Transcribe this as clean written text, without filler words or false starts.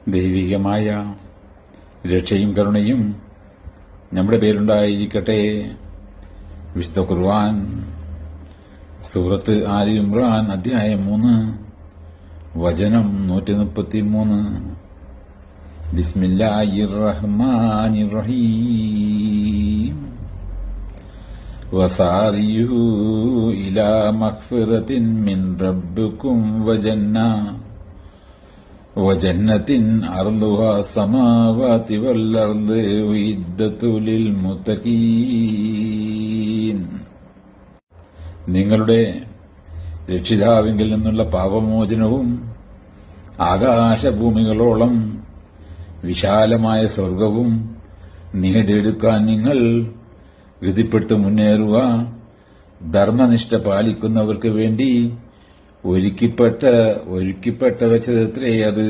ദൈവികമായ രക്ഷയും കരുണയും നമ്മുടെ പേരുണ്ടായിരിക്കട്ടെ. വിശുദ്ധ ഖുർആൻ സൂറത്ത് ആലി ഇമ്രാൻ അധ്യായം 3 വചനം 133. ബിസ്മില്ലാഹിർ റഹ്മാനിർ റഹീം. വസാരിയു ഇലാ മഗ്ഫിറത്തിൻ മിൻ റബ്ബിക്കും വജന്നത്തിൻ അർളുഹാ സമാവാതി വൽ അർള് ഉഇദ്ദതു ലിൽ മുത്തഖീൻ. നിങ്ങളുടെ രക്ഷിതാവിങ്കിൽ നിന്നുള്ള പാപമോചനവും ആകാശഭൂമികളോളം വിശാലമായ സ്വർഗവും നേടിയെടുക്കാൻ നിങ്ങൾ ഗതിപ്പെട്ട് മുന്നേറുക. ധർമ്മനിഷ്ഠ പാലിക്കുന്നവർക്ക് വേണ്ടി ഒരുക്കിപ്പെട്ട വെച്ചതത്രേ അത്.